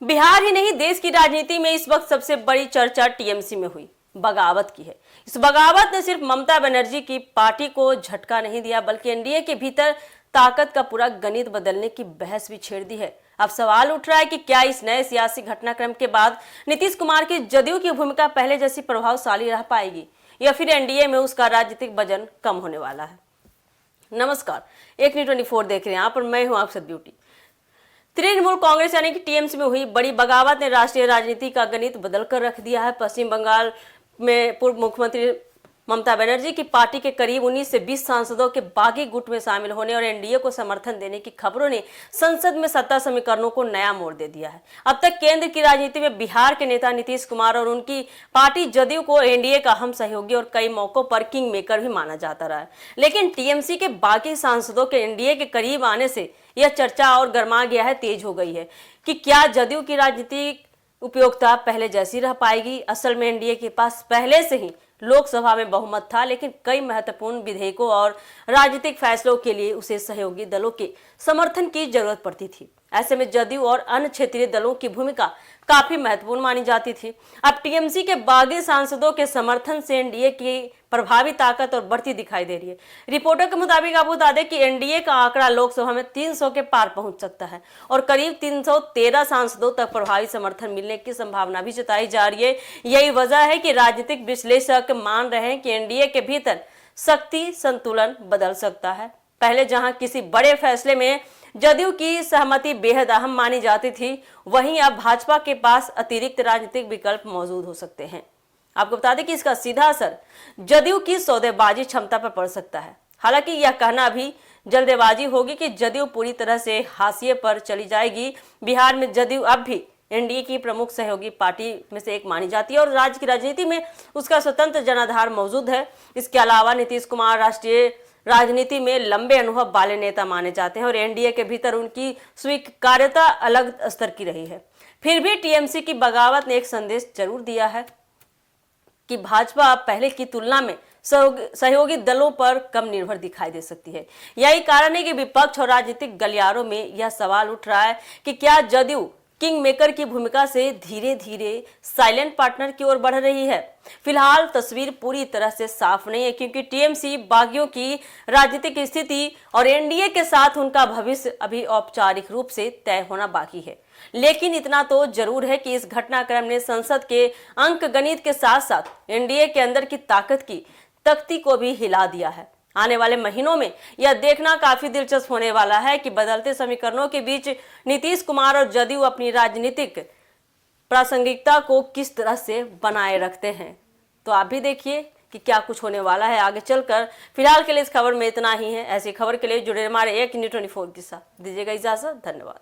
बिहार ही नहीं, देश की राजनीति में इस वक्त सबसे बड़ी चर्चा टीएमसी में हुई बगावत की है। इस बगावत ने सिर्फ ममता बनर्जी की पार्टी को झटका नहीं दिया, बल्कि एनडीए के भीतर ताकत का पूरा गणित बदलने की बहस भी छेड़ दी है। अब सवाल उठ रहा है कि क्या इस नए सियासी घटनाक्रम के बाद नीतीश कुमार की जदयू की भूमिका पहले जैसी प्रभावशाली रह पाएगी या फिर एनडीए में उसका राजनीतिक वजन कम होने वाला है। नमस्कार, एक न्यूज़ 24 देख रहे हैं। यहाँ पर मैं हूँ आपसे ब्यूटी। तृणमूल कांग्रेस यानी कि टीएमसी में हुई बड़ी बगावत ने राष्ट्रीय राजनीति का गणित बदलकर रख दिया है। पश्चिम बंगाल में पूर्व मुख्यमंत्री ममता बनर्जी की पार्टी के करीब 19 से 20 सांसदों के बागी गुट में शामिल होने और एनडीए को समर्थन देने की खबरों ने संसद में सत्ता समीकरणों को नया मोड़ दे दिया है। अब तक केंद्र की राजनीति में बिहार के नेता नीतीश कुमार और उनकी पार्टी जदयू को एनडीए का अहम सहयोगी और कई मौकों पर किंग मेकर भी माना जाता रहा है। लेकिन टीएमसी के बाकी सांसदों के एनडीए के करीब आने से यह चर्चा और गर्मा गया है, तेज हो गई है कि क्या जदयू की राजनीतिक उपयोगिता पहले जैसी रह पाएगी। असल में एनडीए के पास पहले से ही लोकसभा में बहुमत था, लेकिन कई महत्वपूर्ण विधेयकों और राजनीतिक फैसलों के लिए उसे सहयोगी दलों के समर्थन की जरूरत पड़ती थी। ऐसे में जदयू और अन्य क्षेत्रीय दलों की भूमिका काफी महत्वपूर्ण मानी जाती थी। अब टीएमसी के बागी सांसदों के समर्थन से एनडीए की प्रभावी ताकत और बढ़ती दिखाई दे रही है। रिपोर्टर के मुताबिक आपको बता दें कि एनडीए का आंकड़ा लोकसभा में 300 के पार पहुंच सकता है और करीब 313 सांसदों तक प्रभावी समर्थन मिलने की संभावना भी जताई जा रही है। यही वजह है कि राजनीतिक विश्लेषक मान रहे हैं कि एनडीए के भीतर शक्ति संतुलन बदल सकता है। पहले जहां किसी बड़े फैसले में जदयू की सहमति बेहद अहम मानी जाती थी, वहीं अब भाजपा के पास अतिरिक्त राजनीतिक विकल्प मौजूद हो सकते हैं। आपको बता दें कि इसका सीधा असर जदयू की सौदेबाजी क्षमता पर पड़ सकता है। हालांकि यह कहना अभी जल्दबाजी होगी कि जदयू पूरी तरह से हाशिए पर चली जाएगी। बिहार में जदयू अब भी एनडीए की प्रमुख सहयोगी पार्टी में से एक मानी जाती है और राज्य की राजनीति में उसका स्वतंत्र जनाधार मौजूद है। इसके अलावा नीतीश कुमार राष्ट्रीय राजनीति में लंबे अनुभव वाले नेता माने जाते हैं और एनडीए के भीतर उनकी स्वीकार्यता अलग स्तर की रही है। फिर भी टीएमसी की बगावत ने एक संदेश जरूर दिया है कि भाजपा पहले की तुलना में सहयोगी दलों पर कम निर्भर दिखाई दे सकती है। यही कारण है कि विपक्ष और राजनीतिक गलियारों में यह सवाल उठ रहा है कि क्या जदयू किंग मेकर की भूमिका से धीरे धीरे साइलेंट पार्टनर की ओर बढ़ रही है। फिलहाल तस्वीर पूरी तरह से साफ नहीं है, क्योंकि टीएमसी बागियों की राजनीतिक स्थिति और एनडीए के साथ उनका भविष्य अभी औपचारिक रूप से तय होना बाकी है। लेकिन इतना तो जरूर है कि इस घटनाक्रम ने संसद के अंक गणित के साथ साथ एनडीए के अंदर की ताकत की तख्ती को भी हिला दिया है। आने वाले महीनों में यह देखना काफी दिलचस्प होने वाला है कि बदलते समीकरणों के बीच नीतीश कुमार और जदयू अपनी राजनीतिक प्रासंगिकता को किस तरह से बनाए रखते हैं। तो आप भी देखिए कि क्या कुछ होने वाला है आगे चलकर। फिलहाल के लिए इस खबर में इतना ही है। ऐसी खबर के लिए जुड़े हमारे एक न्यूज़ 24 के साथ। दीजिएगा इजाजत। धन्यवाद।